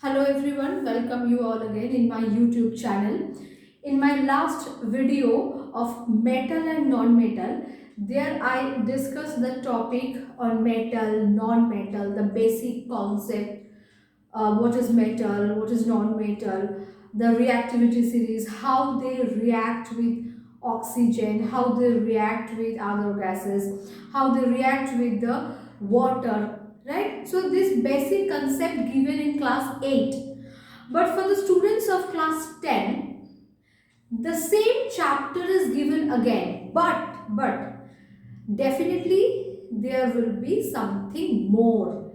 Hello everyone, welcome you all again in my YouTube channel. In my last video of metal and non-metal, there I discussed the topic on metal, non-metal, the basic concept, what is metal, what is non-metal, the reactivity series, how they react with oxygen, how they react with other gases, how they react with the water, right? So this basic concept given in class 8, but for the students of class 10, the same chapter is given again, but definitely there will be something more.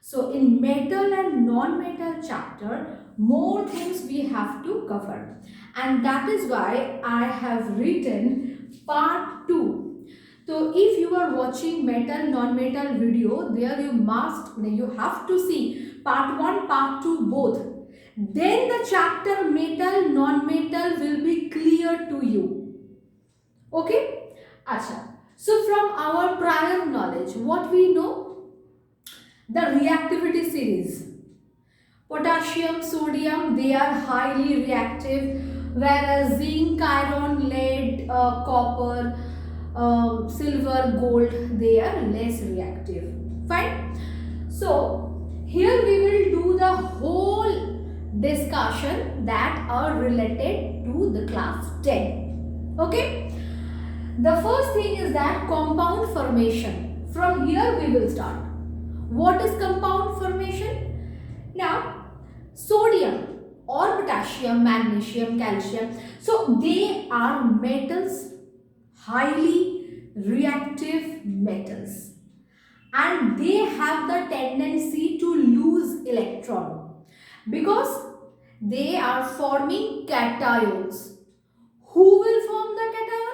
So in metal and non-metal chapter, more things we have to cover, and that is why I have written part 2. So if you are watching metal non-metal video, there you have to see part 1, part 2 both. Then the chapter metal non-metal will be clear to you. Okay? Acha. So from our prior knowledge, what we know? The reactivity series. Potassium, sodium, they are highly reactive, whereas zinc, iron, lead, copper, silver, gold, they are less reactive. Fine. So here we will do the whole discussion that are related to the class 10. Okay. The first thing is that compound formation. From here we will start. What is compound formation? Now, sodium or potassium, magnesium, calcium, so they are metals, highly reactive metals, and they have the tendency to lose electron because they are forming cations. Who will form the cation?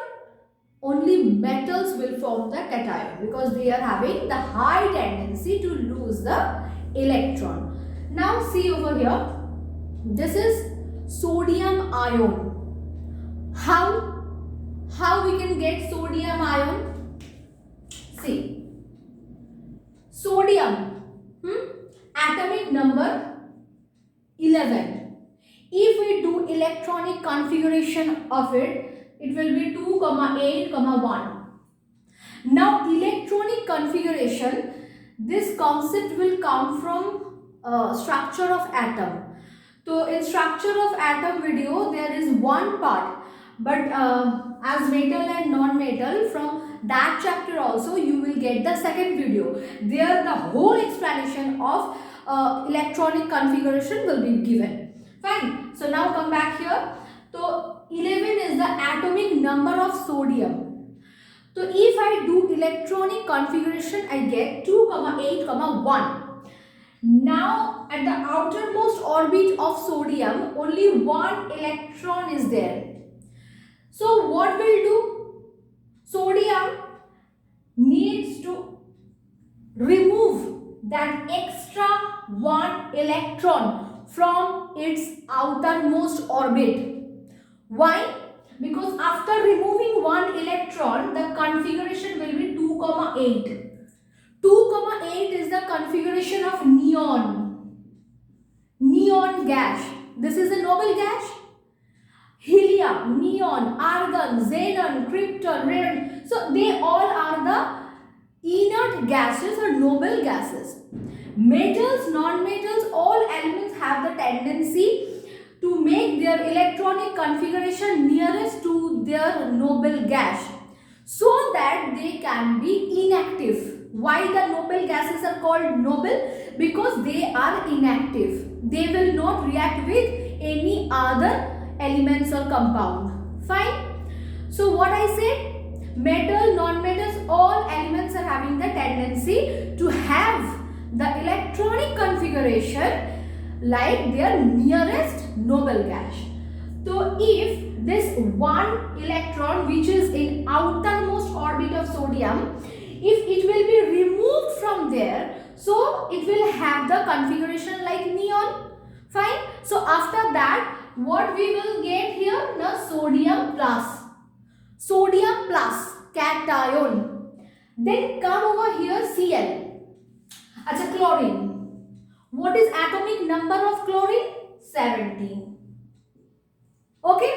Only metals will form the cation because they are having the high tendency to lose the electron. Now see over here, this is sodium ion. How we can get sodium ion? See, sodium, atomic number 11. If we do electronic configuration of it, it will be 2, 8, 1. Now electronic configuration, this concept will come from structure of atom. So in structure of atom video there is one part, but as metal and non-metal, from that chapter also you will get the second video. There the whole explanation of electronic configuration will be given. Fine. So now come back here. So 11 is the atomic number of sodium. So if I do electronic configuration, I get 2, 8, 1. Now at the outermost orbit of sodium, only one electron is there. So what will do? Sodium needs to remove that extra one electron from its outermost orbit. Why? Because after removing one electron, the configuration will be 2, 8. 2, 8 is the configuration of neon. Neon gas. This is a noble gas. Helium, neon, argon, xenon, krypton, radon. So they all are the inert gases or noble gases. Metals, non-metals, all elements have the tendency to make their electronic configuration nearest to their noble gas so that they can be inactive. Why the noble gases are called noble? Because they are inactive. They will not react with any other elements or compound. Fine. So what I said, metal, non-metals, all elements are having the tendency to have the electronic configuration like their nearest noble gas. So if this one electron which is in outermost orbit of sodium, if it will be removed from there, so it will have the configuration like neon. Fine. So after that, what we will get here? The sodium plus. Sodium plus cation. Then come over here Cl. Acha, chlorine. What is atomic number of chlorine? 17. Okay?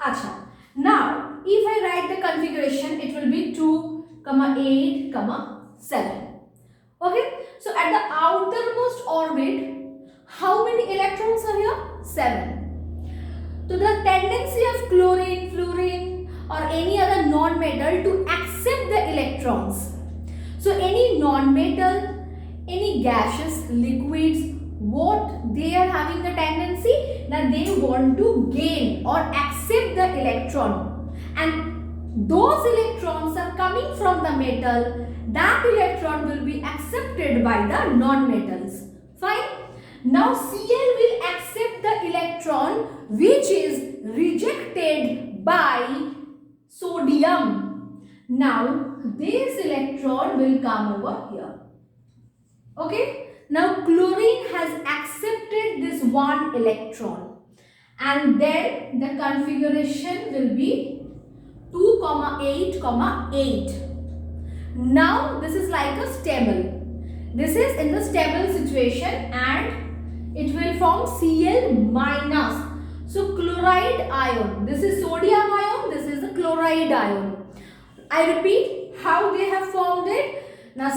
Acha. Now, if I write the configuration, it will be 2, 8, 7. Okay? So, at the outermost orbit, how many electrons are here? 7. So, the tendency of chlorine, fluorine or any other non-metal to accept the electrons. So, any non-metal, any gaseous, liquids, what they are having the tendency that they want to gain or accept the electron, and those electrons are coming from the metal, that electron will be accepted by the non-metals. Fine. Now Cl will accept the electron which is rejected by sodium. Now this electron will come over here. Okay. Now chlorine has accepted this one electron, and then the configuration will be 2, 8, 8. Now this is like a stable. This is in the stable situation and it will form Cl minus. So chloride ion. This is sodium ion. This is the chloride ion. I repeat how they have formed it. Now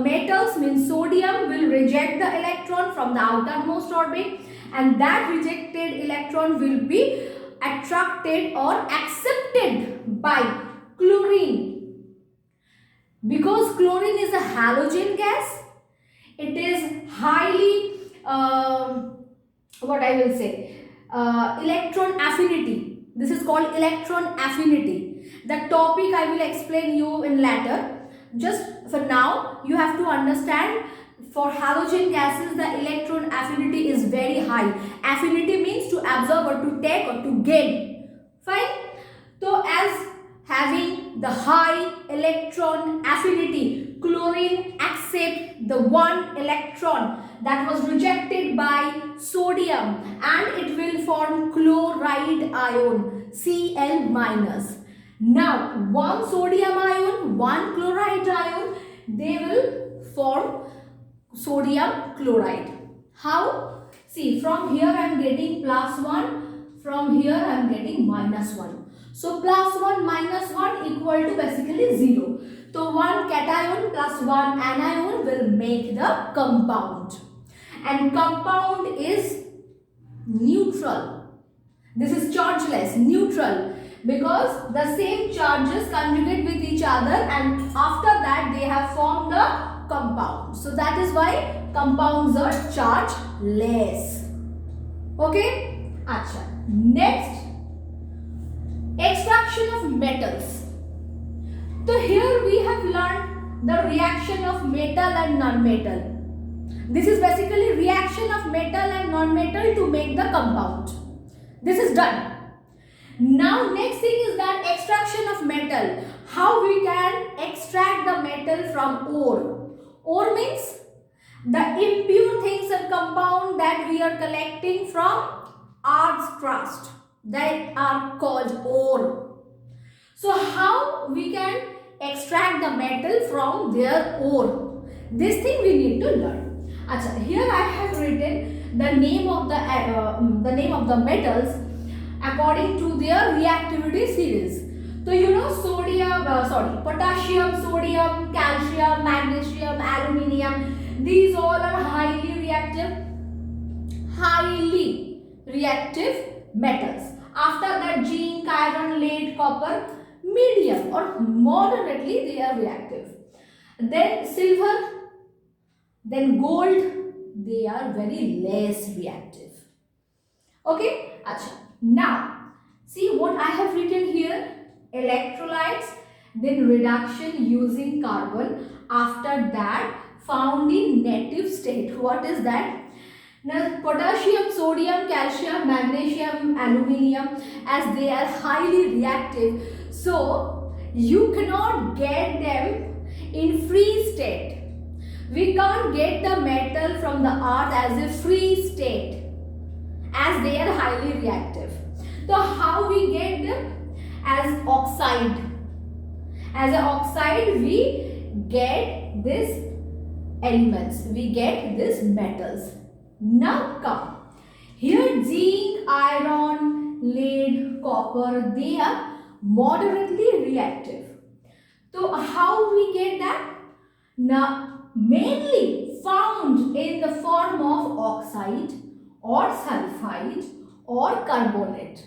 metals means sodium will reject the electron from the outermost orbit, and that rejected electron will be attracted or accepted by chlorine. Because chlorine is a halogen gas, it is highly what I will say electron affinity. This is called electron affinity. The topic I will explain you in later. Just for now, you have to understand, for halogen gases the electron affinity is very high. Affinity means to absorb or to take or to gain. Fine. So as having the high electron affinity, chlorine accepts the one electron that was rejected by sodium, and it will form chloride ion, Cl minus. Now one sodium ion, one chloride ion, they will form sodium chloride. How? See, from here I am getting +1, from here I am getting -1. So +1 -1 equal to basically 0. So one cation plus one anion will make the compound. And compound is neutral. This is chargeless, neutral, because the same charges conjugate with each other, and after that they have formed the compound. So that is why compounds are chargeless. Okay? Acha. Next, extraction of metals. So here we have learned the reaction of metal and non-metal. This is basically reaction of metal and non-metal to make the compound. This is done. Now next thing is that extraction of metal. How we can extract the metal from ore. Ore means the impure things and compound that we are collecting from earth's crust. That are called ore. So how we can extract the metal from their ore? This thing we need to learn. Achha, here I have written the name of the metals according to their reactivity series. So you know potassium, sodium, calcium, magnesium, aluminium. These all are highly reactive metals. After that, zinc, iron, lead, copper, medium or moderately they are reactive. Then silver, then gold, they are very less reactive. Okay? Achha. Now, see what I have written here. Electrolytes, then reduction using carbon. After that, found in native state. What is that? Now, potassium, sodium, calcium, magnesium, aluminium, as they are highly reactive, so you cannot get them in free state. We can't get the metal from the earth as a free state, as they are highly reactive. So how we get them? As oxide. As an oxide we get these elements, we get these metals. Now come. Here zinc, iron, lead, copper, they are moderately reactive. So how we get that? Now mainly found in the form of oxide or sulfide or carbonate.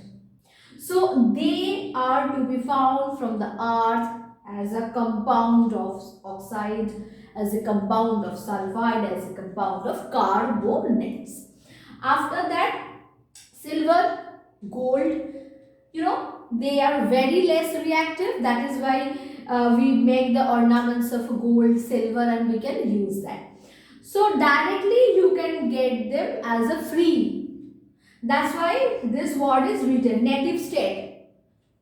So they are to be found from the earth as a compound of oxide, as a compound of sulfide, as a compound of carbonates. After that, silver, gold, they are very less reactive. That is why we make the ornaments of gold, silver, and we can use that. So directly you can get them as a free. That's why this word is written, native state.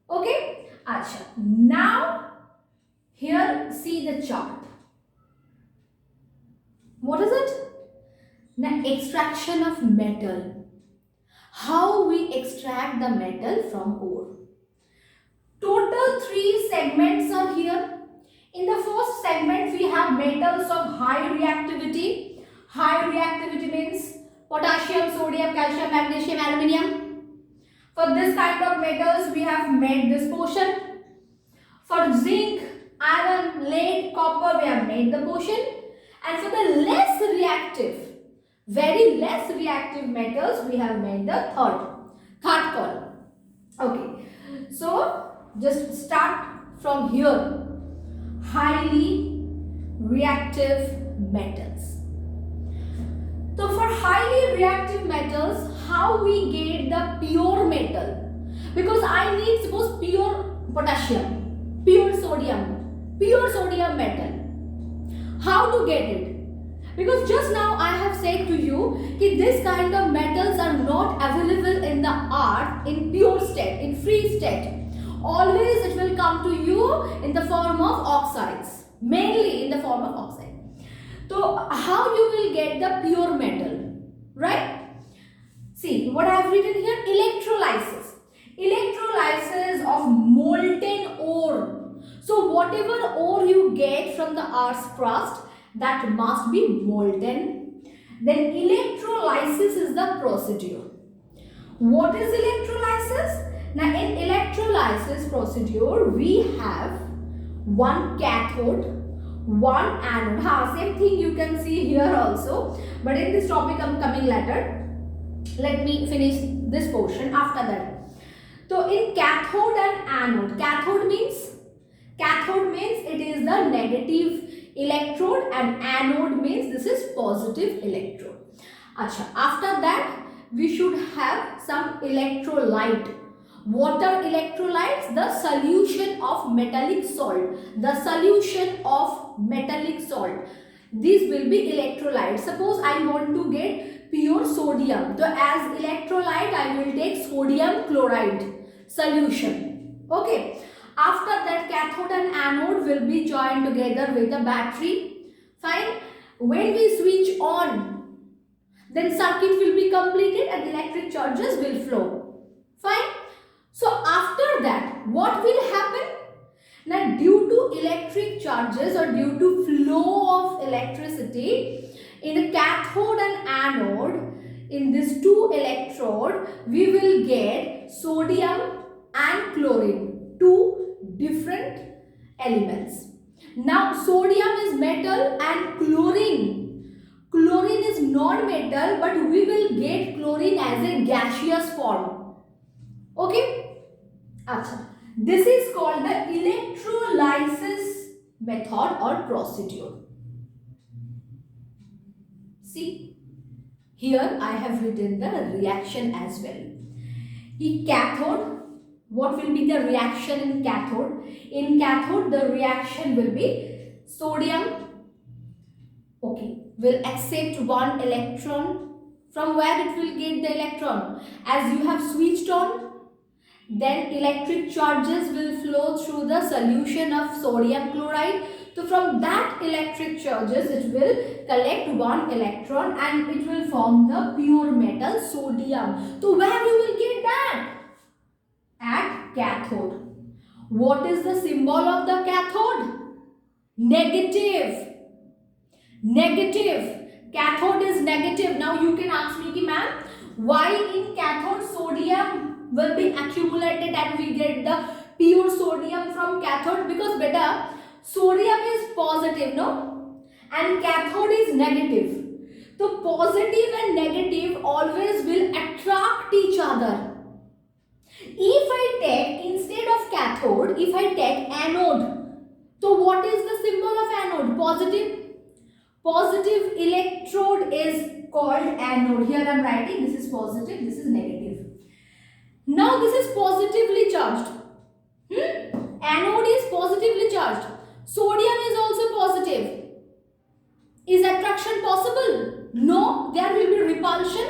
Okay? Acha. Now, here see the chart. What is it? The extraction of metal. How we extract the metal from ore. Total 3 segments are here. In the first segment, we have metals of high reactivity. High reactivity means potassium, sodium, calcium, magnesium, aluminium. For this kind of metals, we have made this portion. For zinc, iron, lead, copper, we have made the portion. And for the less reactive, very less reactive metals, we have made the third column. Okay, so just start from here. Highly reactive metals. So for highly reactive metals, how we get the pure metal? Because I need suppose pure potassium, pure sodium metal. How to get it? Because just now I have said to you that this kind of metals are not available in the earth in pure state, in free state. Always it will come to you in the form of oxides, mainly in the form of oxide. So how you will get the pure metal, right? See what I have written here, electrolysis. Electrolysis of molten ore. So whatever ore you get from the earth's crust, that must be molten. Then electrolysis is the procedure. What is electrolysis? Now in electrolysis procedure, we have one cathode, one anode. Same thing you can see here also. But in this topic I am coming later. Let me finish this portion after that. So in cathode and anode, cathode means it is the negative electrode and anode means this is positive electrode. Acha, after that we should have some electrolyte. Water electrolytes, the solution of metallic salt. The solution of metallic salt. These will be electrolytes. Suppose I want to get pure sodium. So as electrolyte I will take sodium chloride solution. Okay. After that cathode and anode will be joined together with a battery. Fine. When we switch on, then circuit will be completed and electric charges will flow. Fine. So after that, what will happen? Now due to electric charges or due to flow of electricity in the cathode and anode, in these two electrode, we will get sodium and chlorine, two different elements. Now sodium is metal and chlorine is non-metal, but we will get chlorine as a gaseous form. Okay. Achha. This is called the electrolysis method or procedure. See, here I have written the reaction as well. In cathode, what will be the reaction in cathode? In cathode, the reaction will be sodium, okay, will accept one electron. From where it will get the electron? As you have switched on, then electric charges will flow through the solution of sodium chloride. So from that electric charges it will collect one electron and it will form the pure metal sodium. So where you will get that? At cathode. What is the symbol of the cathode? Negative. Negative. cathode is negative. Now you can ask me, ma'am, why in cathode sodium will be accumulated and we get the pure sodium from cathode? Because beta, sodium is positive, no, and cathode is negative. So positive and negative always will attract each other. If I take, instead of cathode, if I take anode, so what is the symbol of anode? Positive. Positive electrode is called anode. Here I am writing, this is positive, this is negative. Now this is positively charged. Anode is positively charged. Sodium is also positive. Is attraction possible? No, there will be repulsion.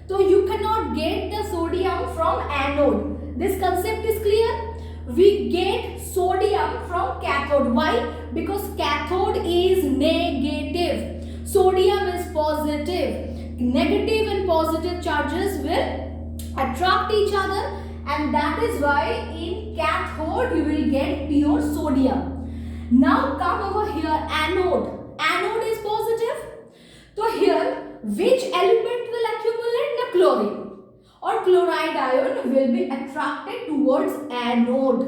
So you cannot get the sodium from anode. This concept is clear. We get sodium from cathode. Why? Because cathode is negative. Sodium is positive. Negative and positive charges will attract each other, and that is why in cathode you will get pure sodium. Now come over here, anode. Anode is positive. So here, which element will accumulate? The chlorine or chloride ion will be attracted towards anode.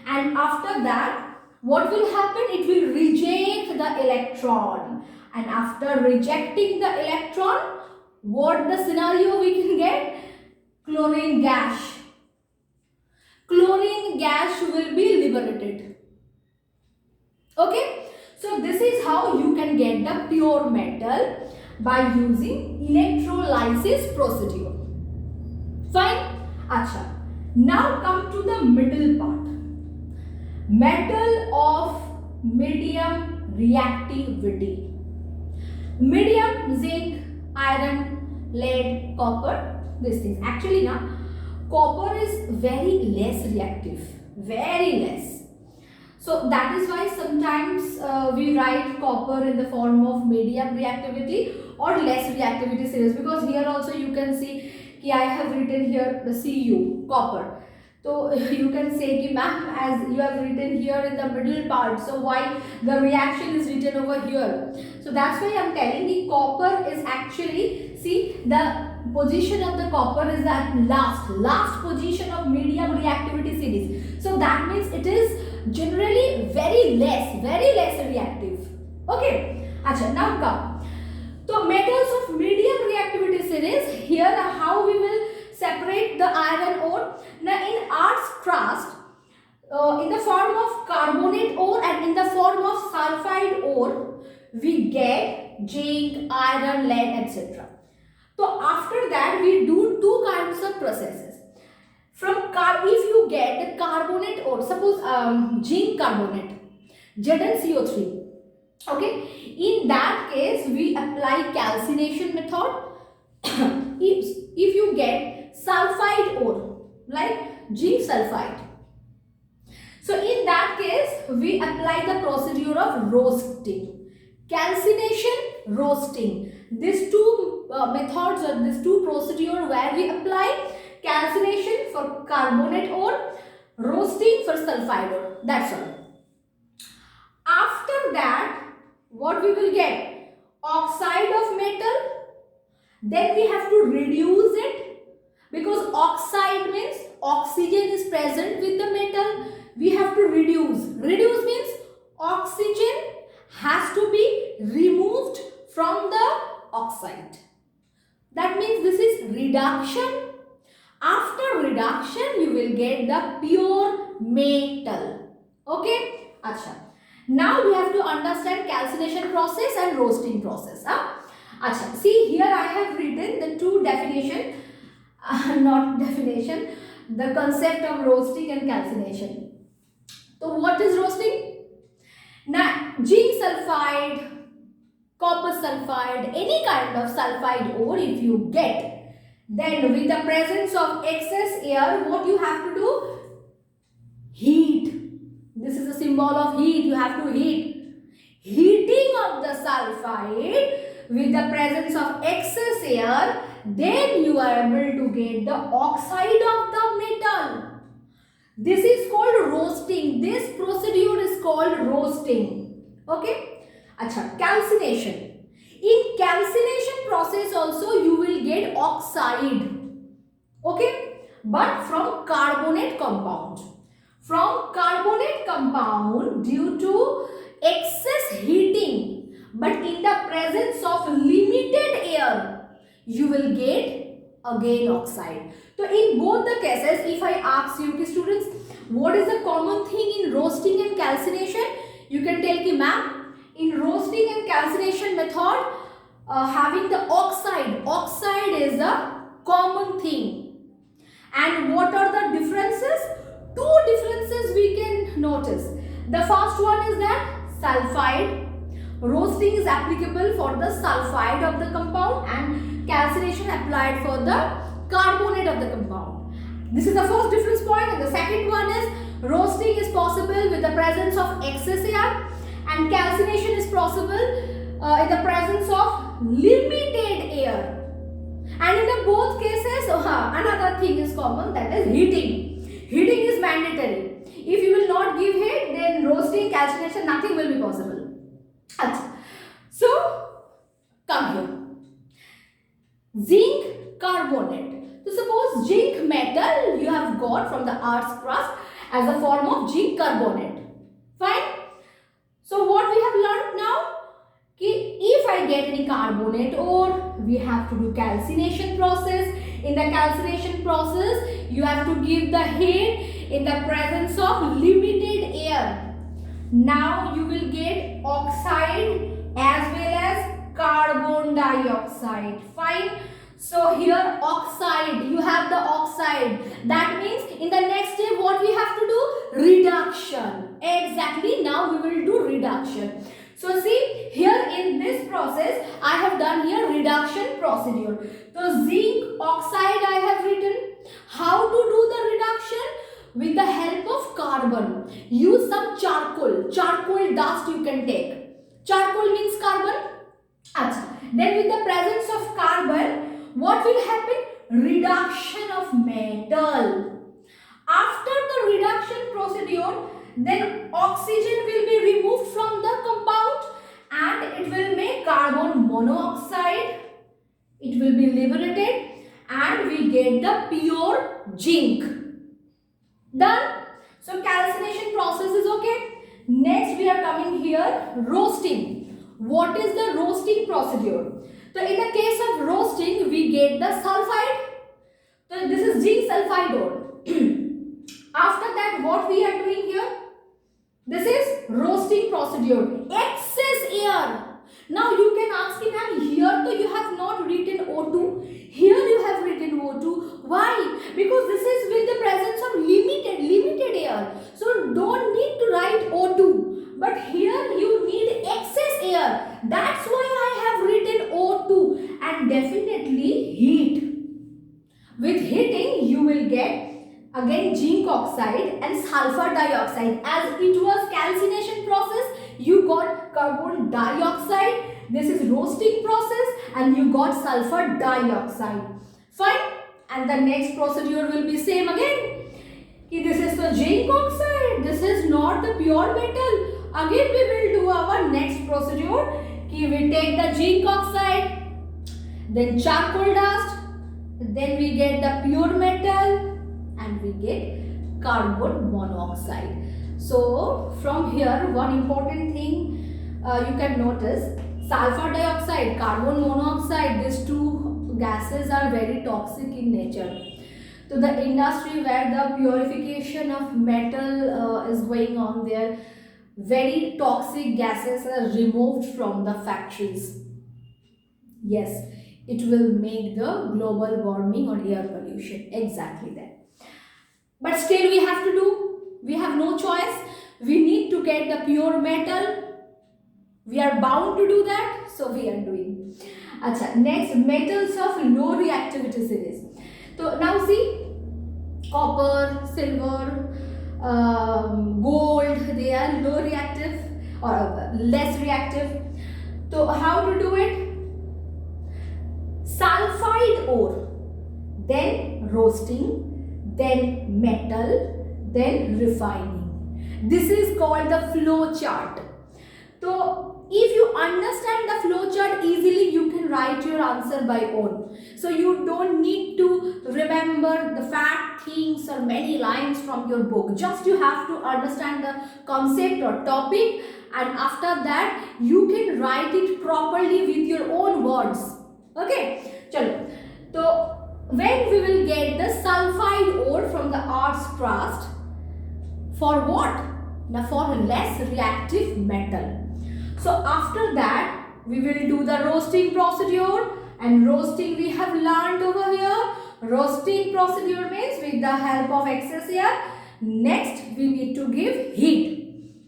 And after that, what will happen? It will reject the electron. And after rejecting the electron, what the scenario we can get? Chlorine gas. Chlorine gas will be liberated. Okay? So this is how you can get the pure metal by using electrolysis procedure. Fine? Acha. Now come to the middle part. Metal of medium reactivity. Medium, zinc, iron, lead, copper, these things. Actually now, copper is very less reactive. Very less. So that is why sometimes we write copper in the form of medium reactivity or less reactivity series, because here also you can see I have written here the Cu, copper. So you can say ki ma'am, as you have written here in the middle part, so why the reaction is written over here? So that's why I am telling the copper is actually, see, the position of the copper is that last position of medium reactivity series. So that means it is generally very less reactive. Okay, Achha, now come. So metals of medium reactivity series, here how we will separate the iron ore. Now in arts crust, in the form of carbonate ore and in the form of sulfide ore, we get zinc, iron, lead, etc. So after that we do two kinds of processes. If you get the carbonate ore, suppose zinc carbonate, ZnCO3. Okay, in that case we apply calcination method. if you get sulfide ore like zinc sulfide, so in that case we apply the procedure of roasting, calcination, roasting. These two methods or these two procedure where we apply calcination for carbonate ore, roasting for sulfide ore. That's all. After that, what we will get? Oxide of metal. Then we have to reduce it, because oxide means oxygen is present with the metal. We have to reduce. Reduce means oxygen has to be removed from the oxide. That means this is reduction. After reduction, you will get the pure metal. Okay? Acha. Now we have to understand calcination process and roasting process. Acha. See, here I have written the two definition, not definition, the concept of roasting and calcination. So what is roasting? Now, zinc sulfide, copper sulfide, any kind of sulfide ore if you get, then with the presence of excess air, what you have to do? Heat. This is a symbol of heat. You have to heat. Heating of the sulfide with the presence of excess air, then you are able to get the oxide of the metal. This is called roasting. This procedure is called roasting. Okay? Acha, calcination. In calcination process also you will get oxide, okay, but from carbonate compound. From carbonate compound due to excess heating, but in the presence of limited air, you will get again oxide. So in both the cases, if I ask you, okay, students, what is the common thing in roasting and calcination? You can tell ki ma'am, in roasting and calcination method, having the oxide is a common thing. And what are the differences? Two differences we can notice. The first one is that sulfide. Roasting is applicable for the sulfide of the compound and calcination applied for the carbonate of the compound. This is the first difference point. And the second one is roasting is possible with the presence of excess air and calcination is possible in the presence of limited air. And in the both cases, another thing is common, that is heating. Heating is mandatory. If you will not give heat, then roasting, calcination, nothing will be possible. So, come here. Zinc carbonate. So, suppose zinc metal you have got from the earth's crust as a form of zinc carbonate. Fine. So, what we have learned now? If I get any carbonate ore, we have to do calcination process. In the calcination process, you have to give the heat in the presence of limited air. Now you will get oxide as well as carbon dioxide. Fine. So here oxide, you have the oxide. That means in the next step what we have to do? Reduction. Exactly, now we will do reduction. So see, here in this process, I have done here reduction procedure. So zinc oxide I have written. How to do the reduction? With the help of carbon. Use some charcoal. Charcoal dust you can take. Charcoal means carbon. Then with the presence of carbon, what will happen? Reduction of metal. After the reduction procedure, then oxygen will be removed from the compound and it will make carbon monoxide. It will be liberated and we get the pure zinc. Done. So calcination process is okay. Next we are coming here, roasting. What is the roasting procedure? So in the case of roasting, we get the sulfide. So this is zinc sulfide ore. After that, what we are doing here? This is roasting procedure. Excess air. Now you can ask me, ma'am, here though you have not written O2. Here you have written O2. Why? Because this is with the presence of limited air. So don't need to write O2. But here you need excess air. That's why I have written O2. And definitely heat. With heating you will get again zinc oxide and sulfur dioxide. As it was calcination process, you got carbon dioxide. This is roasting process and you got sulfur dioxide. Fine. And the next procedure will be same again. This is the zinc oxide. This is not the pure metal. Again we will do our next procedure. We take the zinc oxide, then charcoal dust, then we get the pure metal and we get carbon monoxide. So from here one important thing you can notice, sulfur dioxide, carbon monoxide, these two gases are very toxic in nature. So the industry where the purification of metal is going on there, very toxic gases are removed from the factories. Yes, it will make the global warming or air pollution. Exactly that. But still we have to do. We have no choice. We need to get the pure metal. We are bound to do that. So we are doing. Next, metals of low reactivity series. So now see, copper, silver, gold, they are low reactive or less reactive. So how to do it? Sulfide ore, then roasting, then metal, then refining. This is called the flow chart. So if you understand the flowchart easily, you can write your answer by own. So you don't need to remember the fact, things or many lines from your book. Just you have to understand the concept or topic, and after that you can write it properly with your own words. Okay, chalo. So when we will get the sulfide ore from the earth's crust, for what? Now for less reactive metal. So after that we will do the roasting procedure, and roasting we have learned over here. Roasting procedure means with the help of excess air. Next we need to give heat.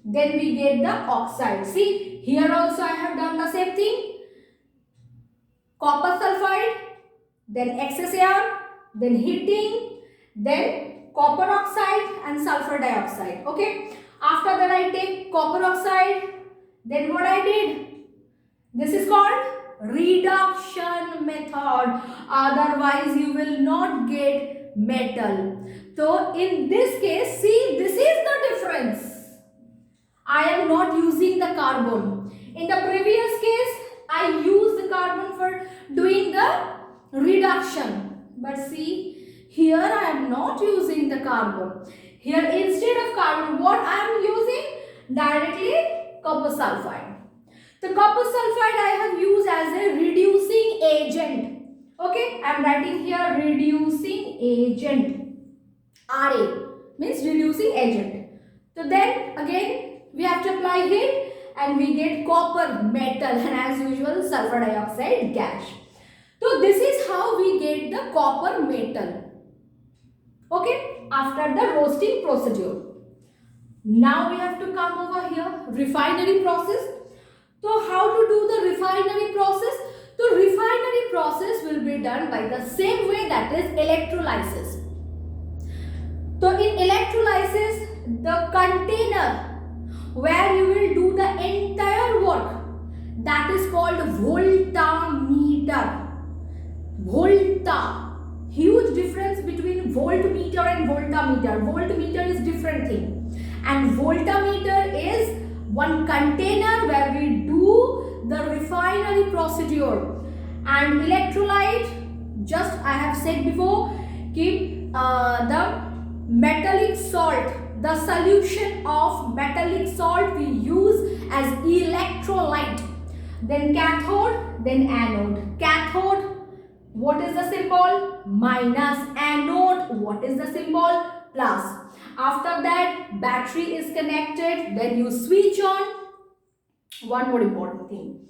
Then we get the oxide. See, here also I have done the same thing. Copper sulfide, then excess air, then heating, then copper oxide and sulfur dioxide. Okay. After that I take copper oxide. Then what I did? This is called reduction method. Otherwise you will not get metal. So in this case, see, this is the difference. I am not using the carbon. In the previous case, I used the carbon for doing the reduction. But see, here I am not using the carbon. Here instead of carbon, what I am using? Directly copper sulfide. The copper sulfide I have used as a reducing agent. Okay, I am writing here reducing agent. Ra means reducing agent. So then again we have to apply heat and we get copper metal, and as usual sulfur dioxide gas. So this is how we get the copper metal. Okay, after the roasting procedure. Now we have to come over here, refinery process. So how to do the refinery process? The refinery process will be done by the same way, that is electrolysis. So in electrolysis, the container where you will do the entire work, that is called voltameter. Volta. Huge difference between voltmeter and voltameter. Voltmeter is different thing. And voltameter is one container where we do the refinery procedure. And electrolyte, just I have said before, keep the metallic salt, the solution of metallic salt we use as electrolyte. Then cathode, then anode. Cathode, what is the symbol? Minus. Anode, what is the symbol? Plus. After that, battery is connected, then you switch on. One more important thing.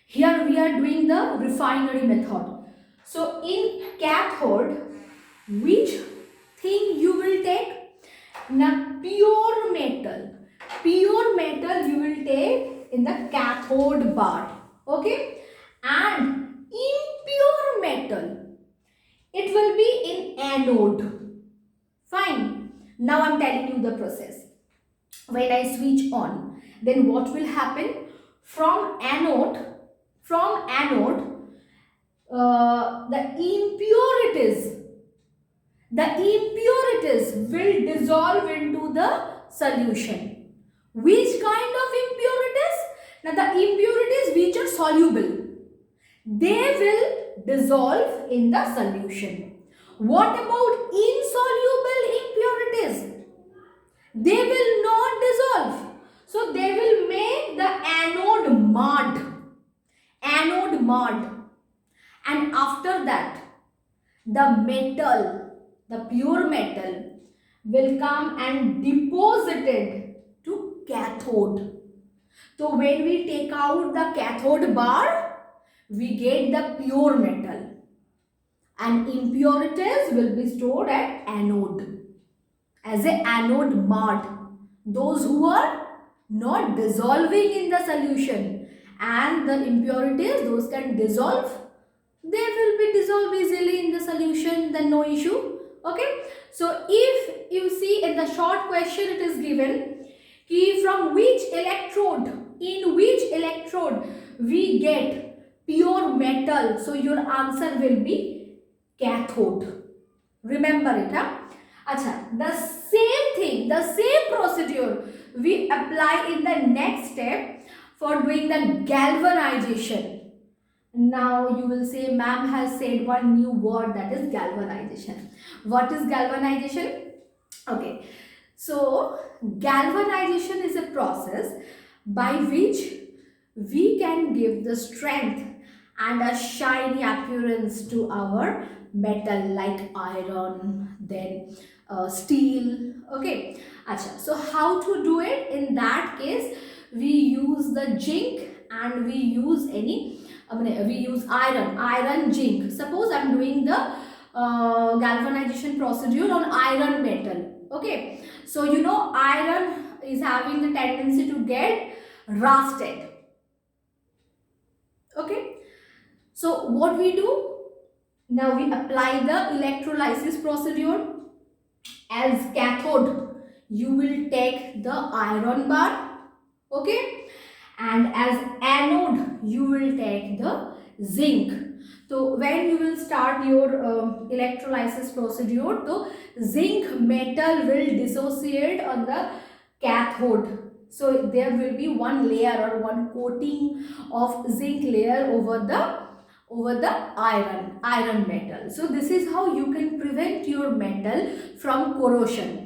Here we are doing the refinery method. So in cathode, which thing you will take? Now pure metal. Pure metal you will take in the cathode bar. Okay? And impure metal, it will be in anode. Fine. Now I am telling you the process. When I switch on, then what will happen? From anode, the impurities will dissolve into the solution. Which kind of impurities? Now the impurities which are soluble, they will dissolve in the solution. What about insoluble impurities? They will not dissolve. So they will make the anode mud. Anode mud. And after that, the metal, the pure metal, will come and deposited to cathode. So when we take out the cathode bar, we get the pure metal. And impurities will be stored at anode as a anode mud. Those who are not dissolving in the solution, and the impurities, those can dissolve, they will be dissolved easily in the solution, then no issue. Okay, so if you see in the short question it is given from which electrode, in which electrode we get pure metal, so your answer will be cathode. Remember it, huh? Acha, the same thing, the same procedure we apply in the next step for doing the galvanization. Now you will say, ma'am has said one new word, that is galvanization. What is galvanization? Okay, so galvanization is a process by which we can give the strength and a shiny appearance to our metal, like iron, then steel. Okay, Acha. So how to do it? In that case, we use the zinc and we use we use iron zinc. Suppose I'm doing the galvanization procedure on iron metal. Okay, so you know iron is having the tendency to get rusted. Okay, so what we do? Now we apply the electrolysis procedure. As cathode, you will take the iron bar. Okay, and as anode, you will take the zinc. So when you will start your electrolysis procedure, the zinc metal will dissociate on the cathode. So there will be one layer or one coating of zinc layer over the iron metal. So this is how you can prevent your metal from corrosion.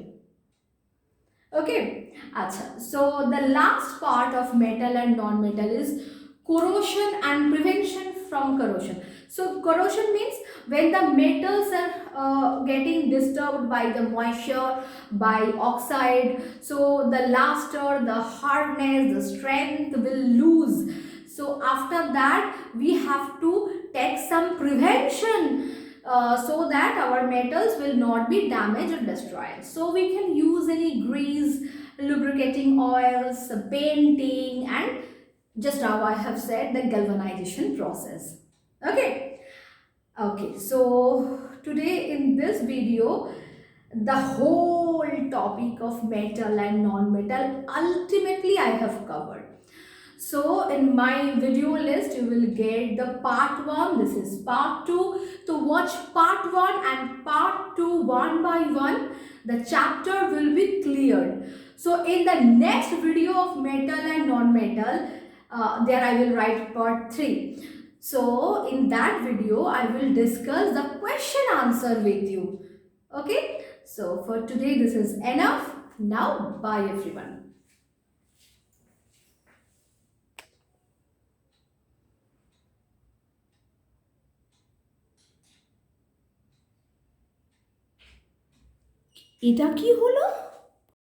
Okay, acha. So the last part of metal and non-metal is corrosion and prevention from corrosion. So corrosion means when the metals are getting disturbed by the moisture, by oxide. So the luster, the hardness, the strength will lose. So after that we have to take some prevention so that our metals will not be damaged or destroyed. So we can use any grease, lubricating oils, painting, and just how I have said, the galvanization process. Okay. Okay, so today in this video, the whole topic of metal and non-metal ultimately I have covered. So in my video list, you will get the part 1, this is part 2. To watch part 1 and part 2 one by one, the chapter will be cleared. So in the next video of metal and non-metal, there I will write part 3. So in that video, I will discuss the question answer with you. Okay. So for today, this is enough. Now, bye everyone. এটা কি হলো?